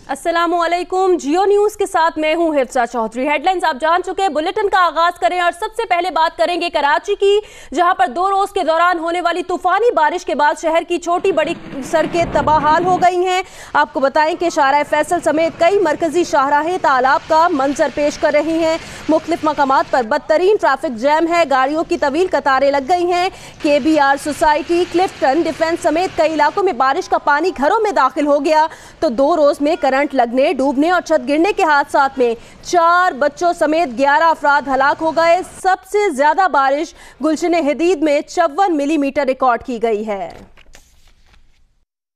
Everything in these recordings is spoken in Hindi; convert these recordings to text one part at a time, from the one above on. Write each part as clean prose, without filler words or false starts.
अस्सलामुअलैकुम। जियो न्यूज के साथ मैं हूं हिफ्सा चौधरी। हेडलाइंस आप जान चुके हैं, बुलेटिन का आगाज करें और सबसे पहले बात करेंगे कराची की, जहां पर 2 रोज के दौरान होने वाली तूफानी बारिश के बाद शहर की छोटी बड़ी सड़कें तबाहाल हो गई हैं। आपको बताएं कि शाहराह फैसल समेत कई मरकजी शाहराहें तालाब का मंजर पेश कर रही हैं। मुख्तलिफ मकामात पर बदतरीन ट्रैफिक जैम है, गाड़ियों की तवील कतारें लग गई हैं। KBR सोसाइटी, क्लिफ्टन, डिफेंस समेत कई इलाकों में बारिश का पानी घरों में दाखिल हो गया। तो 2 रोज में करंट लगने, डूबने और छत गिरने के हादसात में 4 बच्चों समेत 11 अफराद हलाक हो गए। सबसे ज्यादा बारिश गुलशन हदीद में 54 मिलीमीटर रिकॉर्ड की गई है।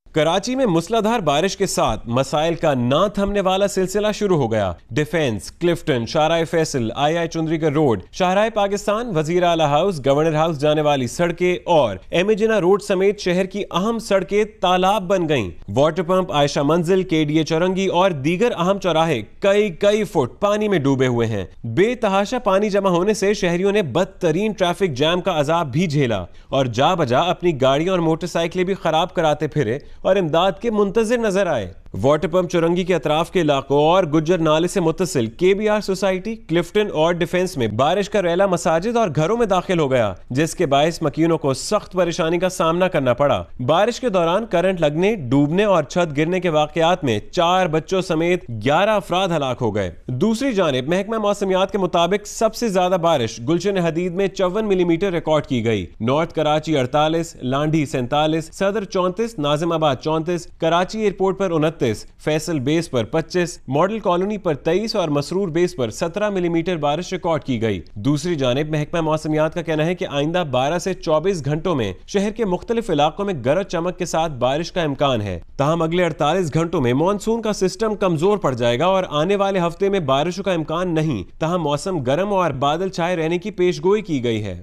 कराची में मूसलाधार बारिश के साथ मसाइल का ना थमने वाला सिलसिला शुरू हो गया। Defence, Clifton, Shahrah Faisal, II Chundrigar road, Shahrah Pakistan, Wazir Ala house, governor house जाने वाली सड़कें और एमिजिना रोड समेत शहर की अहम सड़कें तालाब बन गईं। वाटर पंप, आयशा मंजिल, KDA चौरंगी और दीगर अहम चौराहे कई फुट पानी में डूबे हुए हैं। बेतहाशा पानी जमा होने से शहरियों ने बदतरीन ट्रैफिक जैम का अजाब भी झेला और जा बजा अपनी गाड़ियां और मोटरसाइकिलें भी खराब कराते फिरे और इमदाद के मुंतजिर नजर आए। वाटर पंप चुरंगी के अतराफ के इलाकों और गुज्जर नाले से मुत्तसिल KBR सोसाइटी, क्लिफ्टन और डिफेंस में बारिश का रैला मसाजिद और घरों में दाखिल हो गया, जिसके बायस मकीनों को सख्त परेशानी का सामना करना पड़ा। बारिश के दौरान करंट लगने, डूबने और छत गिरने के वाकयात में 4 बच्चों समेत 11 अफराद हलाक हो गए। दूसरी जानिब महकमा मौसमियात के मुताबिक सबसे ज्यादा बारिश गुलशन हदीद में 54 मिलीमीटर रिकॉर्ड की गई। नॉर्थ कराची 48, लांडी 47, सदर 34, नाजिमाबाद 34, कराची एयरपोर्ट पर 29, फैसल बेस पर 25, मॉडल कॉलोनी पर 23 और मसरूर बेस पर 17 मिलीमीटर बारिश रिकॉर्ड की गई। दूसरी जानिब महकमा मौसमियात का कहना है कि आइंदा 12 से 24 घंटों में शहर के मुख्तलिफ इलाकों में गरज चमक के साथ बारिश का इम्कान है। ताहम अगले 48 घंटों में मानसून का सिस्टम कमजोर पड़ जाएगा और आने वाले हफ्ते में बारिशों का इम्कान नहीं। ताहम मौसम गर्म और बादल छाए रहने की पेशगोई की गई है।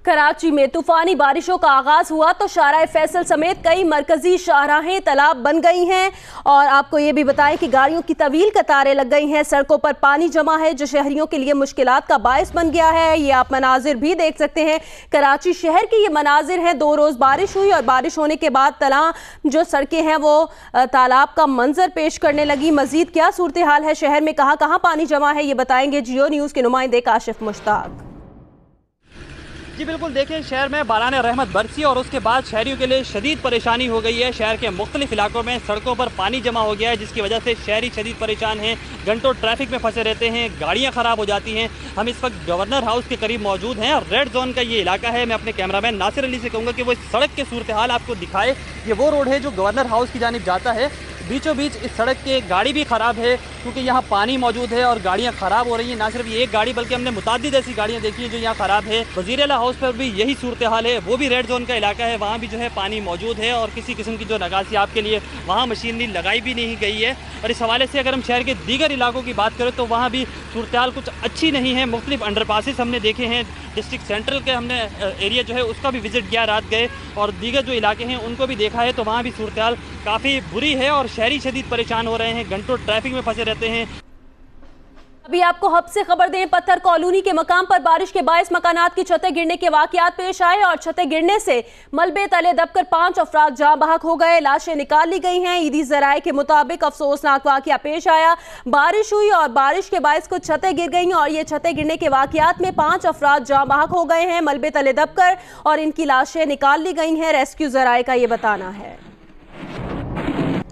कराची में तूफानी बारिशों का आगाज हुआ तो शाहराह फैसल समेत कई मरकजी शाहराहें तालाब बन गई हैं और आपको ये भी बताएं कि गाड़ियों की तवील कतारें लग गई हैं। सड़कों पर पानी जमा है जो शहरियों के लिए मुश्किलात का बायस बन गया है। ये आप मनाजिर भी देख सकते हैं, कराची शहर के ये मनाजिर हैं। 2 रोज बारिश हुई और बारिश होने के बाद तला जो सड़कें हैं वो तालाब का मंजर पेश करने लगी। मजीद क्या सूरत हाल है शहर में, कहाँ कहाँ पानी जमा है, ये बताएंगे जियो न्यूज़ के नुमाइंदे काशिफ मुश्ताक। जी बिल्कुल, देखिए शहर में बारान रहमत बरसी और उसके बाद शहरियों के लिए शदीद परेशानी हो गई है। शहर के मुख्तलिफ इलाकों में सड़कों पर पानी जमा हो गया है, जिसकी वजह से शहरी शदीद परेशान हैं, घंटों ट्रैफिक में फंसे रहते हैं, गाड़ियां ख़राब हो जाती हैं। हम इस वक्त गवर्नर हाउस के करीब मौजूद हैं और रेड जोन का ये इलाका है। मैं अपने कैमरामैन नासिर अली से कहूँगा कि वो इस सड़क के सूरत हाल आपको दिखाए। ये वो रोड है जो गवर्नर हाउस की जानिब जाता है। बीचों बीच इस सड़क के गाड़ी भी ख़राब है क्योंकि यहाँ पानी मौजूद है और गाड़ियाँ ख़राब हो रही हैं। ना सिर्फ ये एक गाड़ी बल्कि हमने मुतादिद ऐसी गाड़ियाँ देखी हैं जो यहाँ ख़राब है। वज़ीर आला हाउस पर भी यही सूरत हाल है, वो भी रेड जोन का इलाका है, वहाँ भी जो है पानी मौजूद है और किसी किस्म की जो नगासी आपके लिए वहाँ मशीनरी लगाई भी नहीं गई है। और इस हवाले से अगर हम शहर के दीगर इलाकों की बात करें तो वहाँ भी सूरत हाल कुछ अच्छी नहीं है। मुख्तलिफ अंडरपासेस हमने देखे हैं, डिस्ट्रिक्ट सेंट्रल के हमने एरिया जो है उसका भी विजिट किया, रात गए और दीगर जो इलाके हैं उनको भी देखा है, तो वहाँ भी सूरत हाल काफ़ी बुरी है और शहरी शदीद परेशान हो रहे हैं, घंटों ट्रैफिक में फंसे रहते हैं। अभी आपको हब से खबर दें, पत्थर कॉलोनी के मकाम पर बारिश के बायस मकानात की छतें गिरने के वाकयात पेश आए और छतें गिरने से मलबे तले दबकर 5 अफराद जाँ बहक हो गए, लाशें निकाल ली गई हैं। ईदी जराए के मुताबिक अफसोसनाक वाकया पेश आया। बारिश हुई और बारिश के बायस कुछ छतें गिर गई और ये छतें गिरने के वाकयात में 5 अफराद जाँ बहक हो गए हैं, मलबे तले दबकर, और इनकी लाशें निकाल ली गई हैं। रेस्क्यू जराए का ये बताना है।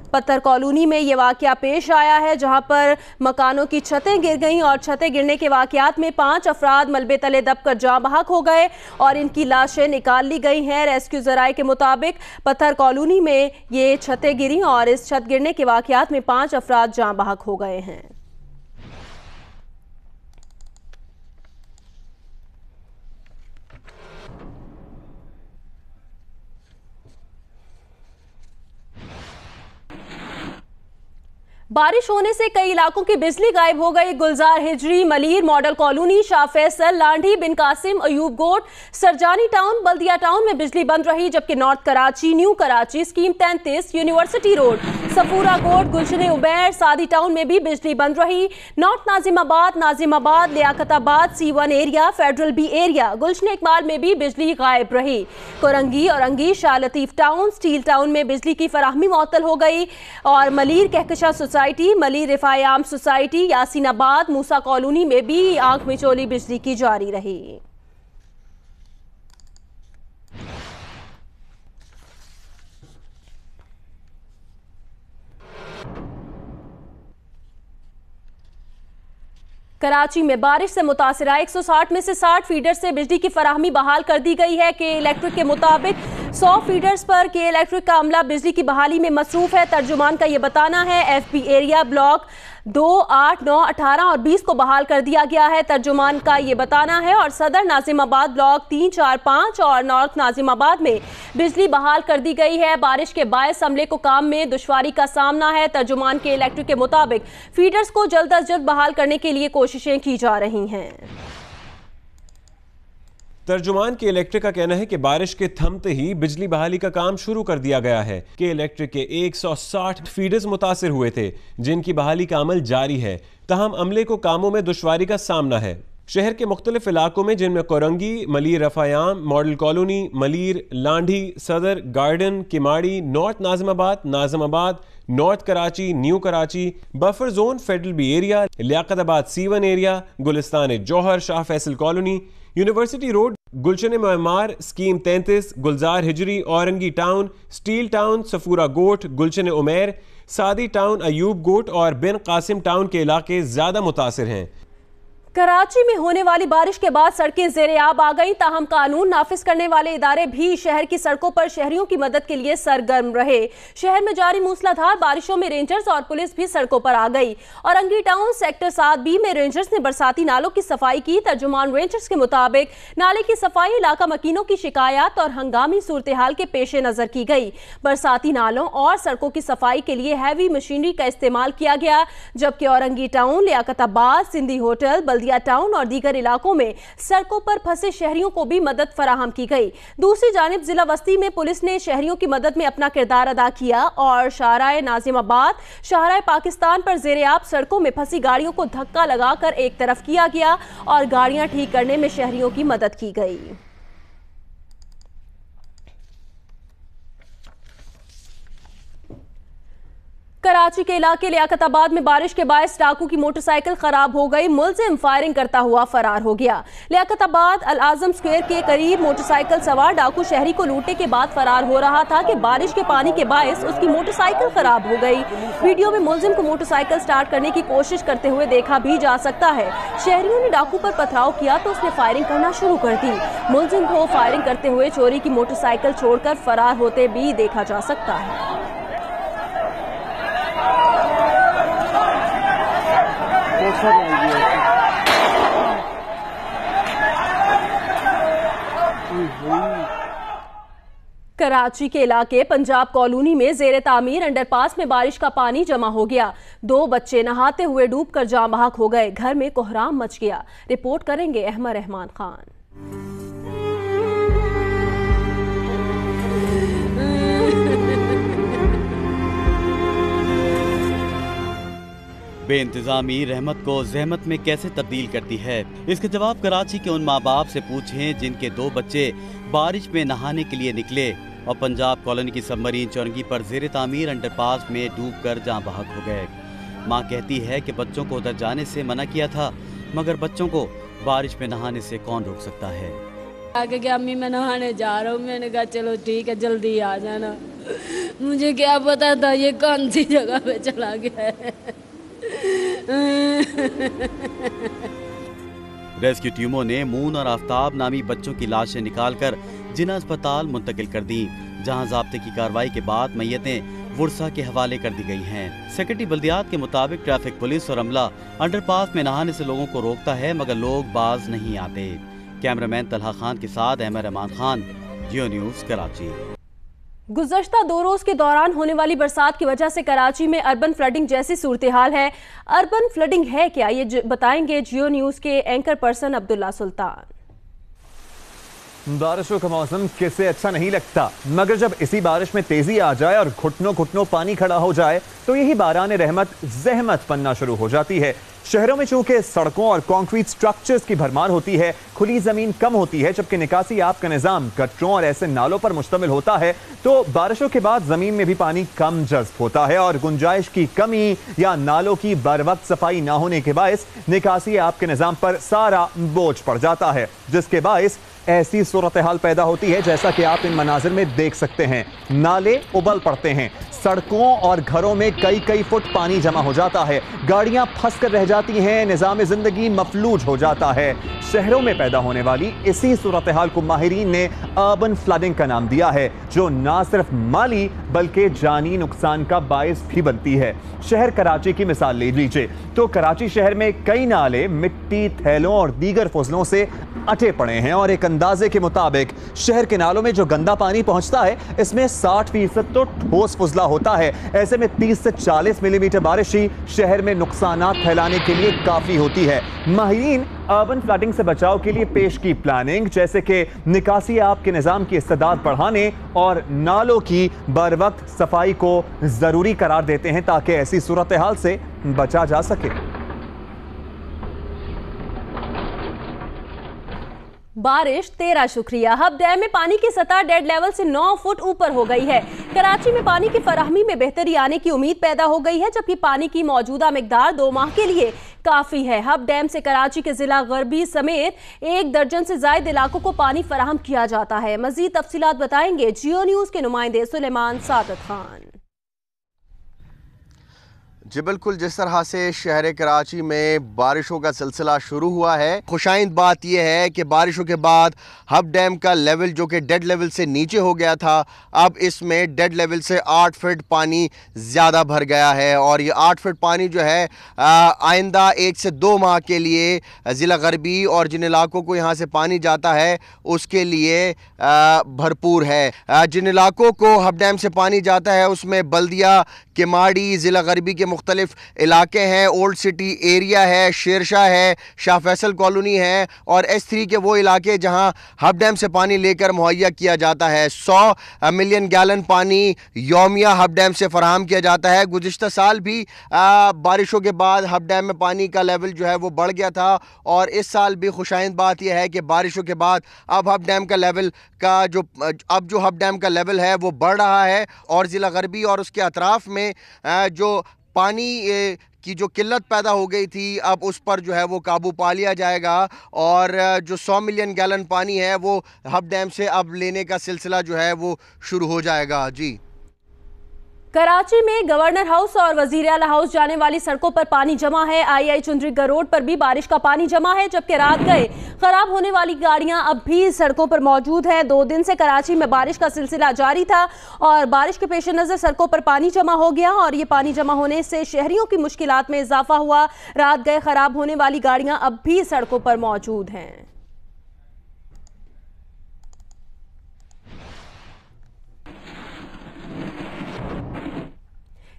पत्थर कॉलोनी में ये वाकया पेश आया है जहां पर मकानों की छतें गिर गईं और छतें गिरने के वाकयात में 5 अफराद मलबे तले दबकर जाँ बहक हो गए और इनकी लाशें निकाल ली गई हैं। रेस्क्यू जराए के मुताबिक पत्थर कॉलोनी में ये छतें गिरी और इस छत गिरने के वाकयात में 5 अफराद जाँ बहक हो गए हैं। बारिश होने से कई इलाकों की बिजली गायब हो गई। Gulzar Hijri, Malir model colony, Shah Faisal, Landhi, Bin Qasim, Ayub Goth, Surjani town, Baldia town में बिजली बंद रही, जबकि north Karachi, new Karachi, scheme 33, university road, Safoora Goth, Gulshan Ubair, Saadi town में भी बिजली बंद रही। North Nazimabad, Liaquatabad, C1 area, federal B area, Gulshan Iqbal में भी बिजली गायब रही। Korangi, Orangi, Shah Latif town, steel town में बिजली की फराहमी मुअत्तल हो गई और मलीर कहकशा सोसाइटी, मलीर रिफायाम सोसाइटी, यासीनाबाद, मूसा कॉलोनी में भी आंख मिचोली बिजली की जारी रही। कराची में बारिश से मुतासिरा 160 में से 60 फीडर से बिजली की फराहमी बहाल कर दी गई है। के इलेक्ट्रिक के मुताबिक 100 फीडर्स पर के इलेक्ट्रिक का अमला बिजली की बहाली में मसरूफ है। तर्जुमान का यह बताना है FB एरिया ब्लॉक 2, 8, 9, 18 और 20 को बहाल कर दिया गया है। तर्जुमान का ये बताना है और सदर नाजिमाबाद ब्लॉक 3, 4, 5 और नॉर्थ नाजिमाबाद में बिजली बहाल कर दी गई है। बारिश के बायस अमले को काम में दुश्वारी का सामना है। तर्जुमान के इलेक्ट्रिक के मुताबिक फीडर्स को जल्द अज जल्द बहाल करने के लिए कोशिशें की जा रही हैं। तर्जुमान के इलेक्ट्रिक का कहना है कि बारिश के थमते ही बिजली बहाली का काम शुरू कर दिया गया है। के इलेक्ट्रिक के 160 फीडर्स मुतासिर हुए थे, जिनकी बहाली का अमल जारी है। तहम अमले को कामों में दुश्वारी का सामना है। शहर के मुख्तलिफ इलाकों में, जिनमें कोरंगी, मलीर रफायाम, model colony, Malir, Landhi, Saddar, garden, Kemari, north Nazimabad, north Karachi, new Karachi, buffer zone, federal B area, Liaquatabad C1 area, Gulistan Jauhar, Shah Faisal colony, university road, Gulshan Muammar, scheme 33, Gulzar Hijri, Orangi town, steel town, Safoora Goth, Gulshan Umair, Saadi town, Ayub गोट और बिन कासिम टाउन के इलाके ज्यादा मुतासिर हैं। कराची में होने वाली बारिश के बाद सड़कें ज़ेर-ए-आब आ गईं, ताहम कानून नाफिज करने वाले इदारे भी शहर की सड़कों पर शहरियों की मदद के लिए सरगर्म रहे। शहर में जारी मूसलाधार बारिशों में रेंजर्स और पुलिस भी सड़कों पर आ गई। औरंगी टाउन सेक्टर 7B में रेंजर्स ने बरसाती नालों की सफाई की। तर्जुमान रेंजर्स के मुताबिक नाले की सफाई इलाका मकीनों की शिकायत और हंगामी सूरत हाल के पेश नजर की गई। बरसाती नालों और सड़कों की सफाई के लिए हैवी मशीनरी का इस्तेमाल किया गया, जबकि औरंगी टाउन, लियाकताबाद, सिंधी होटल, बल्दिया टाउन और दीगर इलाकों में सड़कों पर फंसे शहरियों को भी मदद फराहम की गई। दूसरी जानिब जिला वस्ती में पुलिस ने शहरियों की मदद में अपना किरदार अदा किया और शाहराए नाजिमाबाद, शाहराए पाकिस्तान पर ज़ेर-ए-आब सड़कों में फंसी गाड़ियों को धक्का लगाकर एक तरफ किया गया और गाड़ियां ठीक करने में शहरियों की मदद की गई। कराची के इलाके लियाकताबाद में बारिश के बायस डाकू की मोटरसाइकिल खराब हो गई। मुलजिम फायरिंग करता हुआ फरार हो गया। लियाकताबाद अल आजम स्क्वायर के करीब मोटरसाइकिल सवार डाकू शहरी को लूटने के बाद फरार हो रहा था कि बारिश के पानी के बायस उसकी मोटरसाइकिल खराब हो गई। वीडियो में मुलजिम को मोटरसाइकिल स्टार्ट करने की कोशिश करते हुए देखा भी जा सकता है। शहरियों ने डाकू पर पथराव किया तो उसने फायरिंग करना शुरू कर दी। मुलजिम को फायरिंग करते हुए चोरी की मोटरसाइकिल छोड़कर फरार होते भी देखा जा सकता है। कराची के इलाके पंजाब कॉलोनी में ज़ेरे तामीर अंडरपास में बारिश का पानी जमा हो गया। 2 बच्चे नहाते हुए डूबकर जाँ बहक हो गए। घर में कोहराम मच गया। रिपोर्ट करेंगे अहमद रहमान खान। बेइंतजामी रहमत को जहमत में कैसे तब्दील करती है, इसके जवाब कराची के उन माँ बाप से पूछें जिनके 2 बच्चे बारिश में नहाने के लिए निकले और पंजाब कॉलोनी की सबमरीन चौरंगी पर ज़ेरे तामीर अंडरपास में डूबकर जाँ बहक हो गए। माँ कहती है कि बच्चों को उधर जाने से मना किया था, मगर बच्चों को बारिश में नहाने से कौन रोक सकता है। आगे कि अम्मी मैं नहाने जा रहा हूँ, मैंने कहा चलो ठीक है जल्दी आ जाना। मुझे क्या पता था ये कौन सी जगह पे चला गया है। रेस्क्यू टीमों ने मून और आफ्ताब नामी बच्चों की लाशें निकालकर जिना अस्पताल मुंतकिल कर दी, जहां ज़ाब्ते की कार्रवाई के बाद मैयतें वुरसा के हवाले कर दी गई हैं। सेक्रेटरी बल्दियात के मुताबिक ट्रैफिक पुलिस और अमला अंडरपास में नहाने से लोगों को रोकता है, मगर लोग बाज नहीं आते। कैमरामैन तलहा खान के साथ अहमद रहमान खान, जियो न्यूज़, कराची। गुज़श्ता 2 रोज के दौरान होने वाली बरसात की वजह से कराची में अर्बन फ्लडिंग जैसी सूरत हाल है। अर्बन फ्लडिंग है क्या, ये बताएंगे जियो न्यूज के एंकर पर्सन अब्दुल्ला सुल्तान। बारिशों का मौसम किसे अच्छा नहीं लगता, मगर जब इसी बारिश में तेजी आ जाए और घुटनों घुटनों पानी खड़ा हो जाए तो यही बारान रहमत जहमत बनना शुरू हो जाती है। शहरों में चूंकि सड़कों और कंक्रीट स्ट्रक्चर्स की भरमार होती है, खुली जमीन कम होती है, जबकि निकासी आब का निजाम गटरों और ऐसे नालों पर मुश्तमिल होता है, तो बारिशों के बाद जमीन में भी पानी कम जज्ब होता है और गुंजाइश की कमी या नालों की बर वक्त सफाई ना होने के बायस निकासी आब के निजाम पर सारा बोझ पड़ जाता है, जिसके बायस ऐसी सूरत हाल पैदा होती है जैसा कि आप इन मनाजिर में देख सकते हैं। नाले उबल पड़ते हैं, सड़कों और घरों में कई कई फुट पानी जमा हो जाता है, गाड़ियां फंस कर रह जाती हैं, निजाम जिंदगी मफलूज हो जाता है। शहरों में पैदा होने वाली इसी सूरत हाल को माहिरीन ने अर्बन फ्लडिंग का नाम दिया है, जो ना सिर्फ माली बल्कि जानी नुकसान का बायस भी बनती है। शहर कराची की मिसाल ले लीजिए तो कराची शहर में कई नाले मिट्टी, थैलों और दीगर फजलों से अटे पड़े हैं और एक अंदाजे के मुताबिक शहर के नालों में जो गंदा पानी पहुंचता है इसमें 60% तो ठोस फजला होता है। ऐसे में 30 से 40 मिलीमीटर बारिश ही शहर में नुकसानात फैलाने के लिए काफी होती है। माहिरीन अर्बन फ्लडिंग से बचाव के लिए पेश की प्लानिंग जैसे कि निकासी आब के निजाम की इस्तेदाद बढ़ाने और नालों की बर वक्त सफाई को जरूरी करार देते हैं ताकि ऐसी सूरत हाल से बचा जा सके। बारिश तेरा शुक्रिया। हब डैम में पानी की सतह डेड लेवल से 9 फुट ऊपर हो गई है। कराची में पानी की फराहमी में बेहतरी आने की उम्मीद पैदा हो गई है, जबकि पानी की मौजूदा मिकदार 2 माह के लिए काफी है। हब डैम से कराची के जिला गरबी समेत 1 दर्जन से ज्यादा इलाकों को पानी फराहम किया जाता है। मजीद तफसीलात बताएंगे जियो न्यूज के नुमाइंदे सुलेमान सादत खान। जी बिल्कुल, जिस तरह से शहर कराची में बारिशों का सिलसिला शुरू हुआ है, खुशाइंद बात यह है कि बारिशों के बाद हब डैम का लेवल जो कि डेड लेवल से नीचे हो गया था, अब इसमें डेड लेवल से 8 फीट पानी ज़्यादा भर गया है और ये 8 फीट पानी जो है आइंदा 1 से 2 माह के लिए ज़िला गरबी और जिन इलाकों को यहाँ से पानी जाता है उसके लिए भरपूर है। जिन इलाकों को हब डैम से पानी जाता है उसमें बल्दिया, किमाड़ी, ज़िला गरबी के मुख्तलिफ इलाके हैं, ओल्ड सिटी एरिया है, शेरशाह है, शाह फैसल कॉलोनी है और S3 के वो इलाके जहां हब डैम से पानी लेकर मुहैया किया जाता है। 100 मिलियन गैलन पानी यौमिया हब डैम से फराहम किया जाता है। गुज़िश्ता साल भी बारिशों के बाद हब डैम में पानी का लेवल जो है वो बढ़ गया था और इस साल भी खुशाइंद बात यह है कि बारिशों के बाद अब हब डैम का लेवल जो हब डैम का लेवल है वो बढ़ रहा है और ज़िला गरबी और उसके अतराफ़ में जो पानी की जो किल्लत पैदा हो गई थी अब उस पर जो है वो काबू पा लिया जाएगा और जो 100 मिलियन गैलन पानी है वो हब डैम से अब लेने का सिलसिला जो है वो शुरू हो जाएगा। जी, कराची में गवर्नर हाउस और वजीर आला हाउस जाने वाली सड़कों पर पानी जमा है। आई चुंदरीगढ़ रोड पर भी बारिश का पानी जमा है, जबकि रात गए खराब होने वाली गाड़ियां अब भी सड़कों पर मौजूद हैं। 2 दिन से कराची में बारिश का सिलसिला जारी था और बारिश के पेश नजर सड़कों पर पानी जमा हो गया और ये पानी जमा होने से शहरियों की मुश्किलात में इजाफा हुआ। रात गए खराब होने वाली गाड़ियां अब भी सड़कों पर मौजूद हैं।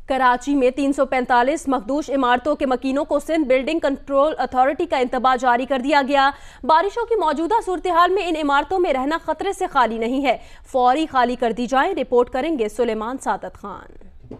कराची में 345 मखदूश इमारतों के मकीनों को सिंध बिल्डिंग कंट्रोल अथॉरिटी का इंतबाह जारी कर दिया गया। बारिशों की मौजूदा सूरत हाल में इन इमारतों में रहना खतरे से खाली नहीं है, फौरी खाली कर दी जाए। रिपोर्ट करेंगे सुलेमान सादत खान।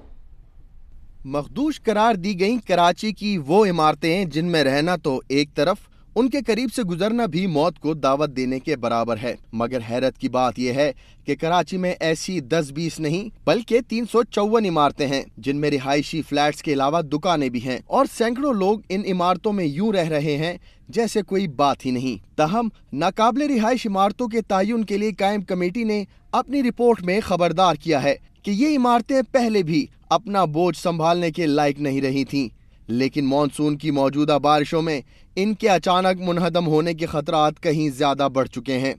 मखदूश करार दी गई कराची की वो इमारतें जिनमें रहना तो एक तरफ, उनके करीब से गुजरना भी मौत को दावत देने के बराबर है। मगर हैरत की बात यह है कि कराची में ऐसी 10-20 नहीं बल्कि 354 इमारतें हैं जिनमें रिहायशी फ्लैट्स के अलावा दुकानें भी हैं और सैकड़ों लोग इन इमारतों में यूं रह रहे हैं जैसे कोई बात ही नहीं। ताहम नाकाबिले रिहायश इमारतों के तयन के लिए कायम कमेटी ने अपनी रिपोर्ट में खबरदार किया है कि ये इमारतें पहले भी अपना बोझ संभालने के लायक नहीं रही थीं, लेकिन मानसून की मौजूदा बारिशों में इनके अचानक मुनहदम होने के खतरात कहीं ज्यादा बढ़ चुके हैं।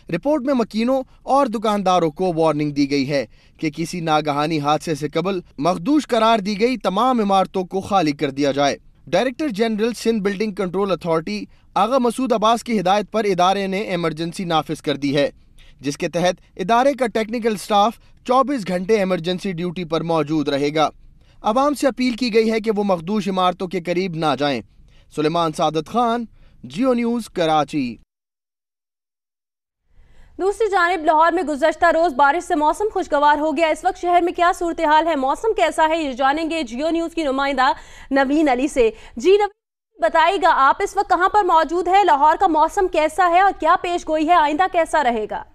रिपोर्ट में मकीनों और दुकानदारों को वार्निंग दी गई है कि किसी नागहानी हादसे से कबल मखदूश करार दी गई तमाम इमारतों को खाली कर दिया जाए। Director general Sindh building control authority Agha Masood Abbas की हिदायत पर इदारे ने इमरजेंसी नाफिज कर दी है, जिसके तहत इदारे का टेक्निकल स्टाफ 24 घंटे इमरजेंसी ड्यूटी पर मौजूद रहेगा। आवाम से अपील की गई है कि वो मखदूश इमारतों के करीब ना जाएं। सुलेमान सादत खान, जियो न्यूज़, कराची। दूसरी जानिब लाहौर में गुज़श्ता रोज बारिश से मौसम खुशगवार हो गया। इस वक्त शहर में क्या सूरत हाल है, मौसम कैसा है, ये जानेंगे जियो न्यूज़ की नुमाइंदा नवीन अली से। जी नवीन, बताइएगा आप इस वक्त कहां पर मौजूद है, लाहौर का मौसम कैसा है और क्या पेश गोई है, आइंदा कैसा रहेगा?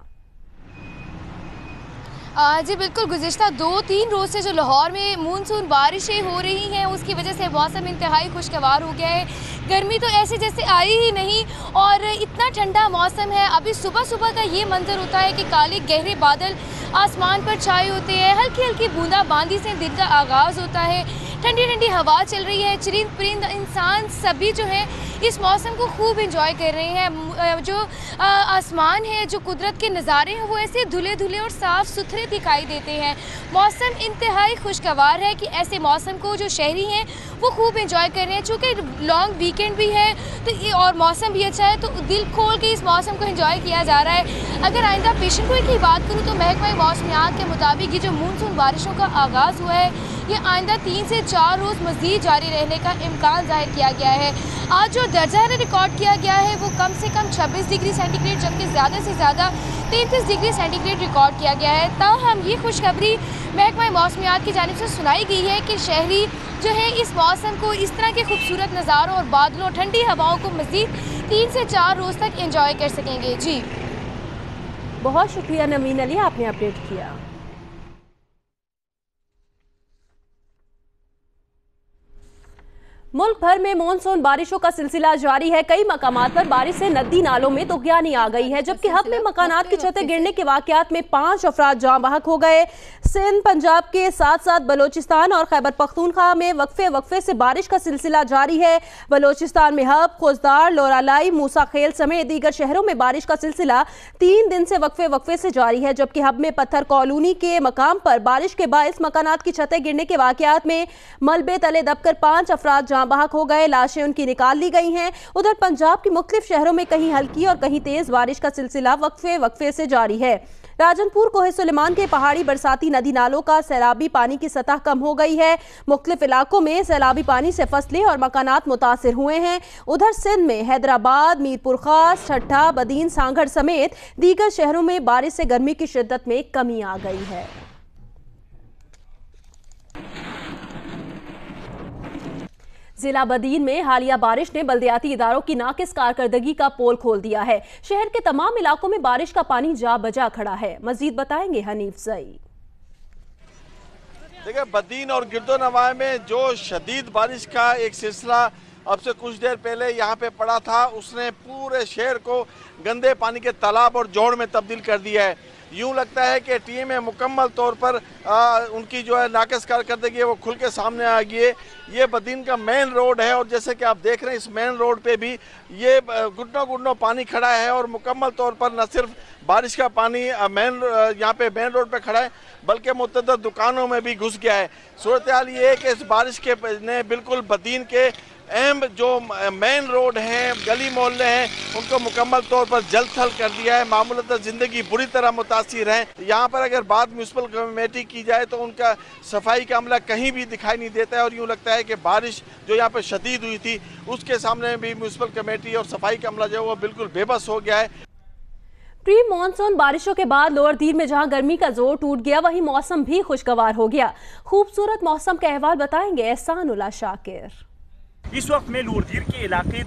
जी बिल्कुल, गुज़िश्ता 2-3 रोज़ से जो लाहौर में मानसून बारिशें हो रही हैं उसकी वजह से मौसम इंतहाई खुशगवार हो गया है। गर्मी तो ऐसे जैसे आई ही नहीं और इतना ठंडा मौसम है। अभी सुबह सुबह का ये मंजर होता है कि काले गहरे बादल आसमान पर छाए होते हैं, हल्की हल्की बूंदाबांदी से दिन का आगाज़ होता है, ठंडी ठंडी हवा चल रही है, चरिंद परिंद इंसान सभी जो है इस मौसम को खूब एंजॉय कर रहे हैं। जो आसमान है, जो कुदरत के नज़ारे हैं वो ऐसे धुले धुले और साफ़ सुथरे दिखाई देते हैं। मौसम इंतहाई खुशगवार है कि ऐसे मौसम को जो शहरी हैं वो खूब एंजॉय कर रहे हैं। चूँकि लॉन्ग वीकेंड भी है तो और मौसम भी अच्छा है तो दिल खोल के इस मौसम को एंजॉय किया जा रहा है। अगर आइंदा पेशन गोई की बात करूँ तो महकमा मौसमियात के मुताबिक ये जो मानसून बारिशों का आगाज़ हुआ है ये आइंदा 3 से 4 रोज़ मज़ीद जारी रहने का इम्कान ज़ाहिर किया गया है। आज जो दर्जा रिकॉर्ड किया गया है वो कम से कम 26 डिग्री सेंटीग्रेड जबकि ज़्यादा से ज़्यादा 33 डिग्री सेंटीग्रेड रिकॉर्ड किया गया है। ताहम ये खुशखबरी महकमा मौसमियात की जानिब से सुनाई गई है कि शहरी जो है इस मौसम को, इस तरह के खूबसूरत नज़ारों और बादलों, ठंडी हवाओं को मज़ीद 3 से 4 रोज़ तक एंजॉय कर सकेंगे। जी बहुत शुक्रिया नवीन अली, आपने अपडेट किया। मुल्क भर में मानसून बारिशों का सिलसिला जारी है। कई मकामात पर बारिश से नदी नालों में तुग़यानी आ गई है, जबकि हब में मकानात की छतें गिरने के वाक़यात में 5 अफराद जाँ बहक हो गए। सिंध, पंजाब के साथ साथ बलोचिस्तान और खैबर पख्तूनख्वा में वक्फे से बारिश का सिलसिला जारी है। बलोचिस्तान में हब, खुजदार, लोरालाई, मूसा खेल समेत दीगर शहरों में बारिश का सिलसिला 3 दिन से वक्फे से जारी है, जबकि हब में पत्थर कॉलोनी के मकाम पर बारिश के बायस मकानात की छतें गिरने के वाक़यात में मलबे तले दबकर 5 अफराद जाँ बहक हो गए। लाशें उनकी निकाल ली गई हैं। उधर पंजाब की मुख्तलिफ शहरों में कहीं हल्की और कहीं तेज बारिश का सिलसिला वक्फे से जारी है। राजनपुर कोहे सुलेमान के पहाड़ी बरसाती नदी नालों का सैलाबी पानी की सतह कम हो गई है। मुख्तलिफ इलाकों में सैलाबी पानी से फसलें और मकानात मुतासिर हुए हैं। उधर सिंध में हैदराबाद, मीरपुर खास, ठट्ठा, बदीन, सांगड़ समेत दीगर शहरों में बारिश से गर्मी की शिद्दत में कमी आ गई है। जिला बदीन में हालिया बारिश ने बल्दियाती इदारों की नाकिस कारकर्दगी का पोल खोल दिया है। शहर के तमाम इलाकों में बारिश का पानी जा बजा खड़ा है। मजीद बताएंगे हनीफ ज़ई। देखिए, बदीन और गिरदोनवा में जो शदीद बारिश का एक सिलसिला अब से कुछ देर पहले यहाँ पे पड़ा था, उसने पूरे शहर को गंदे पानी के तालाब और जोड़ में तब्दील कर दिया है। यूँ लगता है कि टीम में मुकम्मल तौर पर उनकी जो है नाक़िस कारकर्दगी है वो खुल के सामने आ गई है। ये बदीन का मेन रोड है और जैसे कि आप देख रहे हैं इस मेन रोड पे भी ये घुटनों पानी खड़ा है और मुकम्मल तौर पर न सिर्फ बारिश का पानी यहाँ पे मेन रोड पे खड़ा है बल्कि मुतअद्दिद दुकानों में भी घुस गया है। सूरत हाल ये है कि इस बारिश के ने बिल्कुल बदीन के अहम जो मेन रोड हैं, गली मोहल्ले हैं, उनको मुकम्मल तौर पर जल थल कर दिया है। मामूलतन ज़िंदगी बुरी तरह मुतासिर है। यहाँ पर अगर बात म्यूनसिपल कमेटी की जाए तो उनका सफाई का अमला कहीं भी दिखाई नहीं देता है और यूँ लगता है कि बारिश जो यहाँ पर शदीद हुई थी उसके सामने भी म्यूनसिपल कमेटी और सफाई का अमला जो है वो बिल्कुल बेबस हो गया है। प्री मानसून बारिशों के बाद लोअर दीर में जहां गर्मी का जोर टूट गया, वहीं मौसम भी खुशगवार हो गया। खूबसूरत मौसम का अहवाल बताएंगे एहसानुल्लाह शाकिर। इस वक्त मैं लोअर दीर के इलाके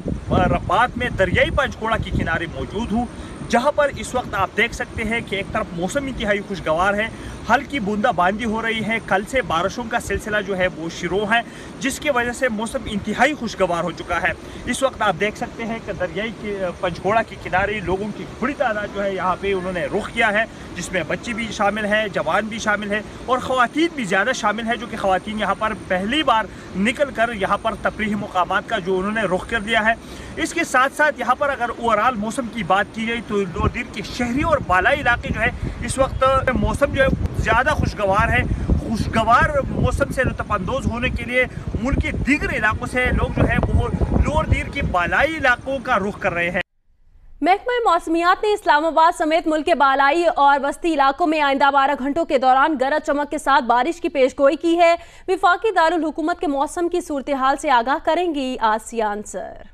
रब्बात में दरियाई पंचकोड़ा के किनारे मौजूद हूँ, जहाँ पर इस वक्त आप देख सकते हैं कि एक तरफ मौसम इंतहाई खुशगवार है, हल्की बूंदाबांदी हो रही है। कल से बारिशों का सिलसिला जो है वो शुरू है, जिसकी वजह से मौसम इंतहाई खुशगवार हो चुका है। इस वक्त आप देख सकते हैं कि दरियाई पंचकोड़ा के किनारे लोगों की बड़ी तादाद जो है यहाँ पे उन्होंने रुख किया है, जिसमें बच्चे भी शामिल हैं, जवान भी शामिल है और ख़वातीन भी ज़्यादा शामिल है, जो कि ख़वातीन यहाँ पर पहली बार निकल कर यहाँ पर तफरीही मुकामात का जो उन्होंने रुख कर दिया है। इसके साथ साथ यहाँ पर अगर ओवरऑल मौसम की बात की जाए तो लोअर दीर के शहरी और बालाई इलाके जो है इस वक्त मौसम जो है ज़्यादा खुशगवार है। खुशगवार मौसम से लुत्फ़अंदोज़ होने के लिए मुल्क के दीगर इलाकों से लोग जो है वो लोअर दीर के बालाई इलाकों का रुख कर रहे हैं। महकमा मौसमियात ने इस्लामाबाद समेत मुल्क के बालाई और वस्ती इलाकों में आइंदा 12 घंटों के दौरान गरज चमक के साथ बारिश की पेशगोई की है। विफाकी दारुल हुकूमत के मौसम की सूरत हाल से आगाह करेंगी आसिया अंसर।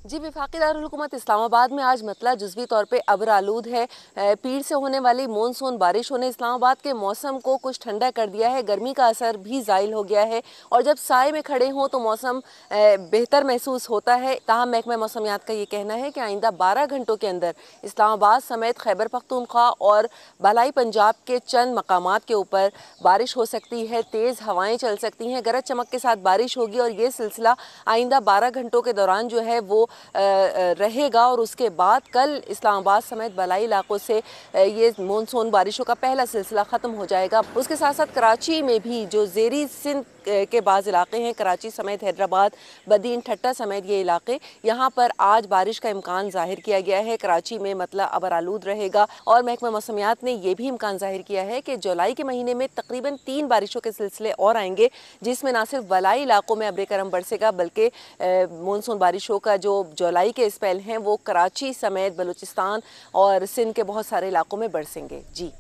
जी, वफाकी दारुल हुकूमत इस्लामाबाद में आज मतला जुज़वी तौर पे अब्र आलूद है। पीर से होने वाली मानसून बारिशों ने इस्लामाबाद के मौसम को कुछ ठंडा कर दिया है। गर्मी का असर भी ज़ाइल हो गया है और जब साए में खड़े हों तो मौसम बेहतर महसूस होता है। ताहम महकमा मौसमियात का ये कहना है कि आइंदा 12 घंटों के अंदर इस्लामाबाद समेत खैबर पख्तूनख्वा और बालाई पंजाब के चंद मकामात के ऊपर बारिश हो सकती है। तेज़ हवाएँ चल सकती हैं, गरज चमक के साथ बारिश होगी और ये सिलसिला आइंदा 12 घंटों के दौरान जो है वो रहेगा और उसके बाद कल इस्लामाबाद समेत बलाई इलाकों से ये मानसून बारिशों का पहला सिलसिला ख़त्म हो जाएगा। उसके साथ साथ कराची में भी जो ज़ेरी सिंध के बाज़ इलाके हैं, कराची समेत हैदराबाद, बदीन, ठट्टा समेत ये इलाके, यहाँ पर आज बारिश का इम्कान ज़ाहिर किया गया है। कराची में मतला अबर आलूद रहेगा और महकमा मौसमियात ने यह भी इम्कान ज़ाहिर किया है कि जुलाई के महीने में तकरीबन 3 बारिशों के सिलसिले और आएंगे, जिसमें ना सिर्फ बलाई इलाकों में अब्र करम बरसेगा बल्कि मानसून बारिशों का जो जुलाई के स्पेल हैं वो कराची समेत बलूचिस्तान और सिंध के बहुत सारे इलाकों में बरसेंगे। जी,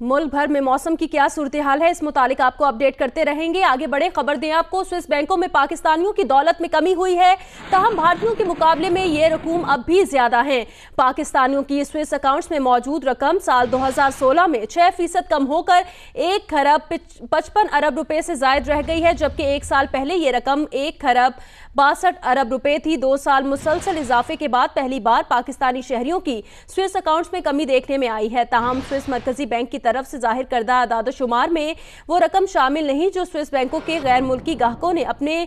मुल्क भर में मौसम की क्या सूरत हाल है, इस मुतालिक आपको अपडेट करते रहेंगे। आगे बढ़े, खबर दें आपको, स्विस बैंकों में पाकिस्तानियोों की दौलत में कमी हुई है, ताहम भारतीयों के मुकाबले में ये रकूम अब भी ज्यादा है। पाकिस्तानियों की स्विस अकाउंट्स में मौजूद रकम साल 2016 में 6% कम होकर 1 खरब 55 अरब रुपए से जायद रह गई है, जबकि 1 साल पहले ये रकम 1 खरब 62 अरब रुपए थी। 2 साल मुसलसल इजाफे के बाद पहली बार पाकिस्तानी शहरियों की स्विस अकाउंट्स में कमी देखने में आई है। ताहम स्विस मरकजी बैंक की तरफ से जाहिर करदा आदादोशुमार में वो रकम शामिल नहीं जो स्विस बैंकों के गैर मुल्की गाहकों ने अपने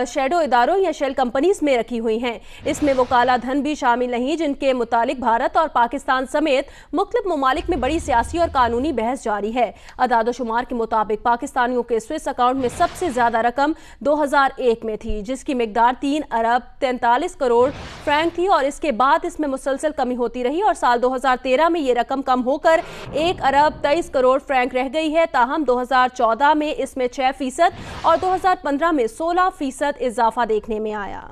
शैडो इदारों या शेल कंपनीज में रखी हुई हैं। इसमें वो काला धन भी शामिल नहीं जिनके मुतालिक भारत और पाकिस्तान समेत मुख्तलिफ ममालिक में बड़ी सियासी और कानूनी बहस जारी है। आदादोशुमार के मुताबिक पाकिस्तानियों के स्विस अकाउंट में सबसे ज्यादा रकम 2001 में थी, जिसकी मिकदार 3 अरब 43 करोड़ फ्रैंक थी और इसके बाद इसमें मुसलसल कमी होती रही और साल 2013 में ये रकम कम होकर 1 अरब 23 करोड़ फ्रैंक रह गई है। ताहम 2014 में इसमें 6% और 2015 में 16% इजाफा देखने में आया।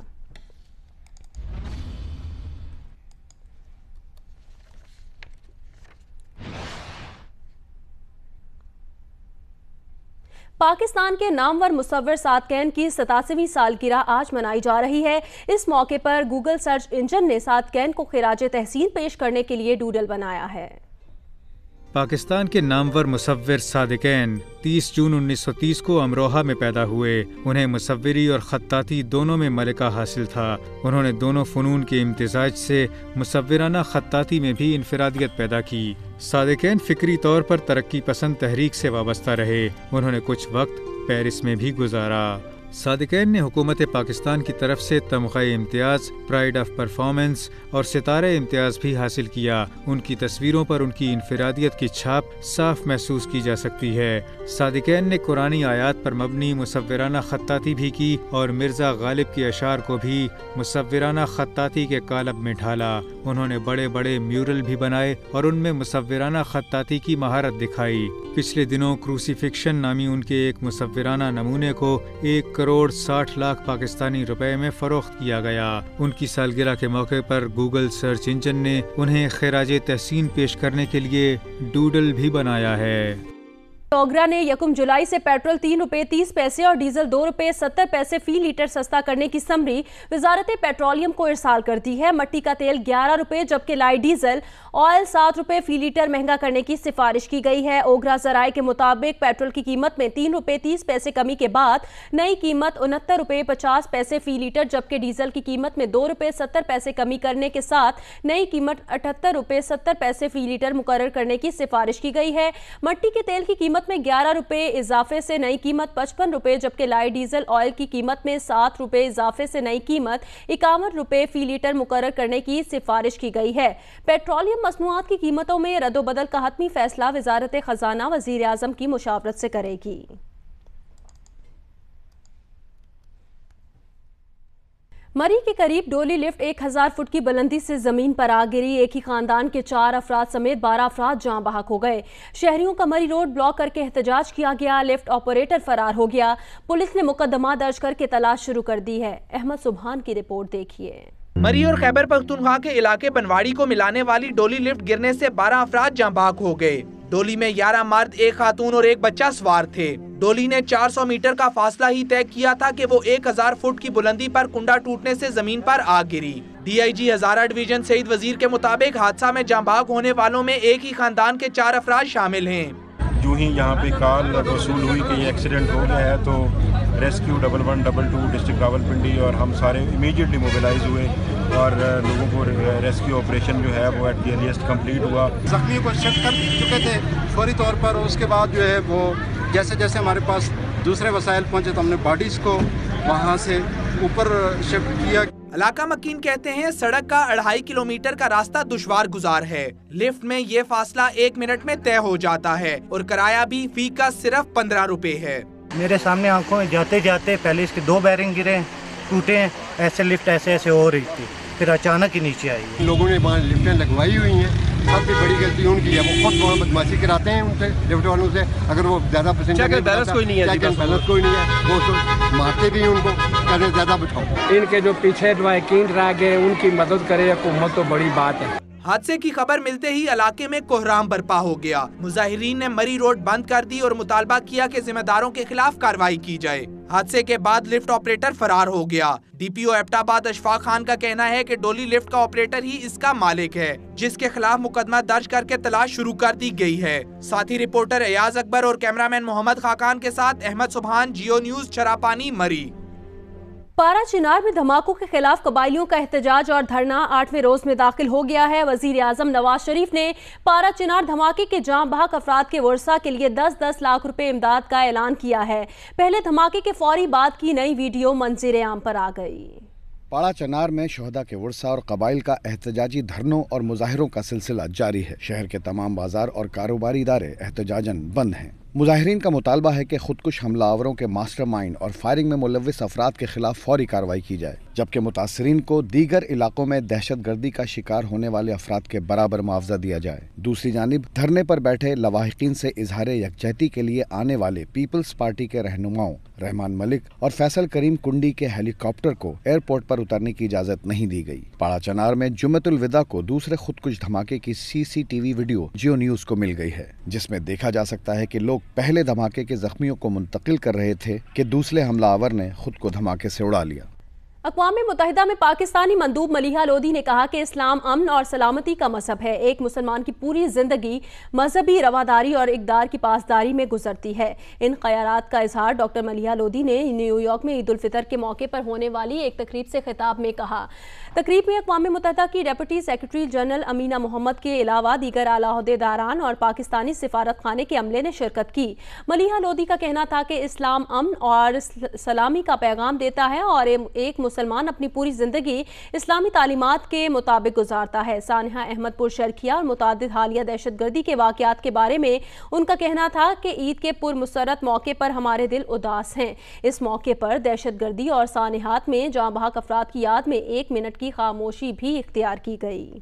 पाकिस्तान के नामवर मुसव्विर साद कैन की 87वीं सालगिरह आज मनाई जा रही है। इस मौके पर गूगल सर्च इंजन ने साद कैन को खिराजे तहसीन पेश करने के लिए डूडल बनाया है। पाकिस्तान के नामवर मुसव्विर साद कैन 30 जून 1930 को अमरोहा में पैदा हुए। उन्हें मुसव्विरी और खत्ताती दोनों में मलिका हासिल था। उन्होंने दोनों फ़नून के इम्तिजाज से मुसव्विराना खत्ताती में भी इनफरादियत पैदा की। साद कैन फ़िक्री तौर पर तरक्की पसंद तहरीक से वाबस्ता रहे। उन्होंने कुछ वक्त पेरिस में भी गुजारा। साद कैन ने हुकूमत पाकिस्तान की तरफ से तमग़ा इम्तियाज़, प्राइड ऑफ परफॉर्मेंस और सितारे इम्तियाज़ भी हासिल किया। उनकी तस्वीरों पर उनकी इनफरादियत की छाप साफ महसूस की जा सकती है। साद कैन ने कुरानी आयात पर मबनी मुसव्विराना खत्ताती भी की और मिर्ज़ा गालिब के अशार को भी मुसव्विराना खत्ताती के कालब में ढाला। उन्होंने बड़े बड़े म्यूरल भी बनाए और उनमें मुसव्विराना खत्ताती की महारत दिखाई। पिछले दिनों क्रूसीफिक्शन नामी उनके एक मुसव्विराना नमूने को 1 करोड़ 60 लाख पाकिस्तानी रुपए में फरोख्त किया गया। उनकी सालगिरह के मौके पर गूगल सर्च इंजन ने उन्हें खिराजे तहसीन पेश करने के लिए डूडल भी बनाया है। ओगरा ने 1 जुलाई से पेट्रोल 3 रुपए 30 पैसे और डीजल 2 रुपए 70 पैसे फी लीटर सस्ता करने की समरी वजारत पेट्रोलियम को इरसाल कर दी है। मट्टी का तेल 11 रुपए जबकि लाइट डीजल ऑयल 7 रुपए फी लीटर महंगा करने की सिफारिश की गई है। ओगरा जराए के मुताबिक पेट्रोल की कीमत में 3 रुपए 30 पैसे कमी के बाद नई कीमत 69 रुपए 50 पैसे फी लीटर जबकि डीजल की कीमत में 2 रुपए 70 पैसे कमी करने के साथ नई कीमत 78 रुपए 70 पैसे फी लीटर मुकर्रर करने की सिफारिश की गई है। मट्टी के तेल की कीमत में 11 रुपए इजाफे से नई कीमत 55 रुपए जबकि लाइट डीजल ऑयल की कीमत में 7 रुपए इजाफे से नई कीमत 51 रुपए फी लीटर मुकर्रर करने की सिफारिश की गई है। पेट्रोलियम मसनूआत की कीमतों में रद्दोबदल का हतमी फैसला वजारत खजाना वजीर आजम की मुशावरत से करेगी। मरी के करीब डोली लिफ्ट 1000 फुट की बुलंदी से जमीन पर आ गिरी। एक ही खानदान के 4 अफराद समेत 12 अफराद जाँ बहक हो गए। शहरियों का मरी रोड ब्लॉक करके एहतजाज किया गया। लिफ्ट ऑपरेटर फरार हो गया। पुलिस ने मुकदमा दर्ज करके तलाश शुरू कर दी है। अहमद सुबहान की रिपोर्ट देखिए। मरी और खैबर पख्तूनख्वा के इलाके बनवाड़ी को मिलाने वाली डोली लिफ्ट गिरने से 12 अफराद जाँ बाग हो गए। डोली में 11 मर्द, 1 खातून और 1 बच्चा सवार थे। डोली ने 400 मीटर का फासला ही तय किया था कि वो 1000 फुट की बुलंदी पर कुंडा टूटने से जमीन पर आ गिरी। DIG हजारा डिवीजन सईद वजीर के मुताबिक हादसा में जाँ बाग होने वालों में एक ही खानदान के 4 अफराद शामिल हैं। यूं ही यहाँ पे कॉल वसूल हुई कि ये एक्सीडेंट हो गया है, तो रेस्क्यू 1112 डिस्ट्रिक्ट रावलपिंडी और हम सारे इमीडिएटली मोबिलाइज हुए और लोगों को रेस्क्यू ऑपरेशन जो है वो एट द अर्लीस्ट कंप्लीट हुआ। जख्मियों को शिफ्ट कर चुके थे फौरी तौर पर, और उसके बाद जो है वो जैसे जैसे हमारे पास दूसरे वसाइल पहुँचे तो हमने बॉडीज़ को वहाँ से ऊपर शिफ्ट किया। इलाका मकीन कहते हैं सड़क का 2.5 किलोमीटर का रास्ता दुश्वार गुजार है। लिफ्ट में ये फासला 1 मिनट में तय हो जाता है और किराया भी फी का सिर्फ 15 रुपए है। मेरे सामने आंखों में जाते जाते पहले इसके 2 बैरिंग गिरे, टूटे, ऐसे लिफ्ट ऐसे हो रही थी, फिर अचानक ही नीचे आई। लोगों ने वहाँ लिफ्टें लगवाई हुई हैं, सबसे बड़ी गलती उनकी है, वो खुद वहाँ बदमाशी कराते हैं उनसे, लिफ्ट वालों से। अगर वो ज्यादा पैसेंजर बैलेंस कोई नहीं है, वो तो मारते भी उनको, कहते ज्यादा बचाओ। इनके जो पीछे वाकिन रह गए उनकी मदद करे हुकूमत तो बड़ी बात है। हादसे की खबर मिलते ही इलाके में कोहराम बरपा हो गया। मुजाहिरीन ने मरी रोड बंद कर दी और मुतालबा किया कि जिम्मेदारों के खिलाफ कार्रवाई की जाए। हादसे के बाद लिफ्ट ऑपरेटर फरार हो गया। DPO एबटाबाद अशफाक खान का कहना है कि डोली लिफ्ट का ऑपरेटर ही इसका मालिक है, जिसके खिलाफ मुकदमा दर्ज करके तलाश शुरू कर दी गई है। साथी रिपोर्टर एयाज अकबर और कैमरामैन मोहम्मद खाकान के साथ अहमद सुबहान, जियो न्यूज, चरापानी, मरी। पारा चिनार में धमाकों के खिलाफ कबायलियों का एहतजाज और धरना 8वें रोज में दाखिल हो गया है। वजीर आजम नवाज शरीफ ने पारा चिनार धमाके के जाँ बहक अफराद के वर्सा के लिए 10-10 लाख रुपए इमदाद का ऐलान किया है। पहले धमाके के फौरी बाद की नई वीडियो मंजर आम पर आ गई। पारा चनार में शोहदा के वर्सा और कबाइल का एहतजाजी धरनों और मुजाहिरों का सिलसिला जारी है। शहर के तमाम बाजार और कारोबारी इदारे एहतजाजन बंद हैं। मुजाहिरीन का मुतालबा है कि खुदकुश हमलावरों के मास्टरमाइंड और फायरिंग में मुलव्विस अफराद के खिलाफ फौरी कार्रवाई की जाए, जबकि मुतासरीन को दीगर इलाकों में दहशत गर्दी का शिकार होने वाले अफराद के बराबर मुआवजा दिया जाए। दूसरी जानिब धरने पर बैठे लवाहिकीन से इजहार यकजहती के लिए आने वाले पीपल्स पार्टी के रहनुमाओं रहमान मलिक और फैसल करीम कुंडी के हेलीकॉप्टर को एयरपोर्ट पर उतरने की इजाजत नहीं दी गई। पारा चनार में जुम्मतुल विदा को दूसरे खुदकुश धमाके की CCTV वीडियो जियो न्यूज को मिल गई है, जिसमें देखा जा सकता है कि लोग पहले धमाके के जख्मियों को मुंतकिल कर रहे थे कि दूसरे हमलावर ने खुद को धमाके से उड़ा लिया। अक़वाम मुत्तहिदा में पाकिस्तानी मंदूब मलिहा लोधी ने कहा कि इस्लाम अमन और सलामती का मजहब है। एक मुसलमान की पूरी जिंदगी मजहबी रवादारी और इक़दार की पासदारी में गुजरती है। इन ख़यालात का इजहार डॉक्टर मलिहा लोधी ने न्यूयॉर्क में ईद उल फितर के मौके पर होने वाली एक तकरीब से खिताब में कहा। तकरीब में अक़वाम मुत्तहिदा की deputy secretary general Amina Mohammed के अलावा दीगर आला ओहदेदारान और पाकिस्तानी सिफारत खाने के अमले ने शिरकत की। मलिहा लोधी का कहना था कि इस्लाम अमन और सलामी का पैगाम देता है और एक मुसलमान अपनी पूरी जिंदगी इस्लामी तालीमात के मुताबिक गुजारता है। सानिहा अहमद पुरशरखिया और मुतादिद हालिया दहशतगर्दी के वाक़यात के बारे में उनका कहना था कि ईद के पुरमसरत मौके पर हमारे दिल उदास हैं। इस मौके पर दहशतगर्दी और सानिहात में जाँ बहक अफराद की याद में 1 मिनट की खामोशी भी इख्तियार की गई।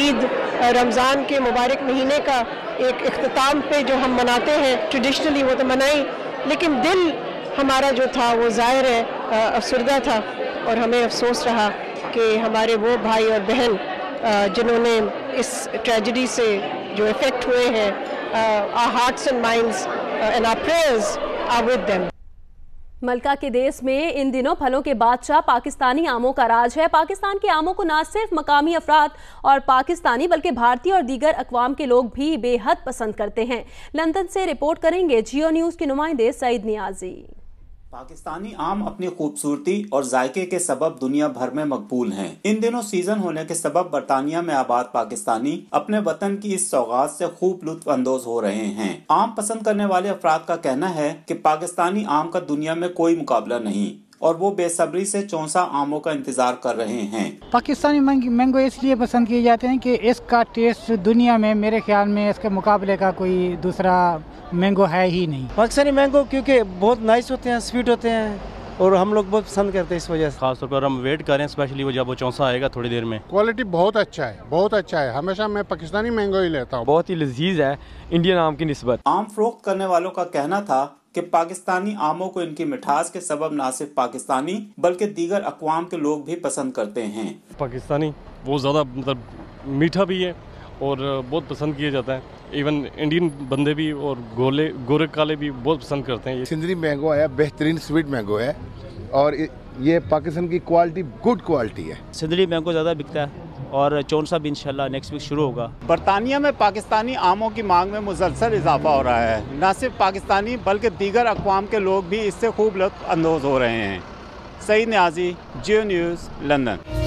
ईद रमज़ान के मुबारक महीने का एक इख्तिताम पे जो हम मनाते हैं ट्रेडिशनली वो तो मनाई, लेकिन दिल हमारा जो था वो ज़ाहिर है अफसरदा था और हमें अफसोस रहा कि हमारे वो भाई और बहन जिन्होंने इस ट्रेजेडी से जो इफ़ेक्ट हुए हैं, our hearts and minds and our prayers are with them. मलका के देश में इन दिनों फलों के बादशाह पाकिस्तानी आमों का राज है। पाकिस्तान के आमों को न सिर्फ मकामी अफराद और पाकिस्तानी बल्कि भारतीय और दीगर अक़वाम के लोग भी बेहद पसंद करते हैं। लंदन से रिपोर्ट करेंगे जियो न्यूज़ के नुमाइंदे सईद नियाजी। पाकिस्तानी आम अपनी खूबसूरती और जायके के सबब दुनिया भर में मकबूल हैं। इन दिनों सीजन होने के सबब बरतानिया में आबाद पाकिस्तानी अपने वतन की इस सौगात से खूब लुत्फ अंदोज हो रहे हैं। आम पसंद करने वाले अफराद का कहना है कि पाकिस्तानी आम का दुनिया में कोई मुकाबला नहीं और वो बेसब्री से चौंसा आमों का इंतजार कर रहे हैं। पाकिस्तानी मैंगो इसलिए पसंद किए जाते हैं कि इसका टेस्ट दुनिया में मेरे ख्याल में इसके मुकाबले का कोई दूसरा मैंगो है ही नहीं। पाकिस्तानी मैंगो क्योंकि बहुत नाइस होते हैं, स्वीट होते हैं और हम लोग बहुत पसंद करते हैं, इस वजह से खासतौर पर हम वेट कर रहे हैं स्पेशली वो जब वो चौंसा आएगा थोड़ी देर में। क्वालिटी बहुत अच्छा है, बहुत अच्छा है। हमेशा मैं पाकिस्तानी मैंगो ही लेता हूँ। बहुत ही लजीज है इंडियन आम की निस्बत। आम फरोख्त करने वालों का कहना था कि पाकिस्तानी आमों को इनकी मिठास के सबब न सिर्फ पाकिस्तानी बल्कि दीगर अक़वाम के लोग भी पसंद करते हैं। पाकिस्तानी बहुत ज़्यादा मतलब मीठा भी है और बहुत पसंद किया जाता है। इवन इंडियन बंदे भी और गोरे काले भी बहुत पसंद करते हैं। सिंदरी मैंगो है, बेहतरीन स्वीट मैंगो है और ये पाकिस्तान की क्वालिटी गुड क्वालिटी है। सिंदरी मैंगो ज़्यादा बिकता है और चौंसा भी इंशाल्लाह नेक्स्ट वीक शुरू होगा। बरतानिया में पाकिस्तानी आमों की मांग में मुसलसल इजाफा हो रहा है। न सिर्फ पाकिस्तानी बल्कि दीगर अक़वाम के लोग भी इससे खूब लुत्फ़ अंदोज़ हो रहे हैं। सईद न्याज़ी, जियो न्यूज़, लंदन।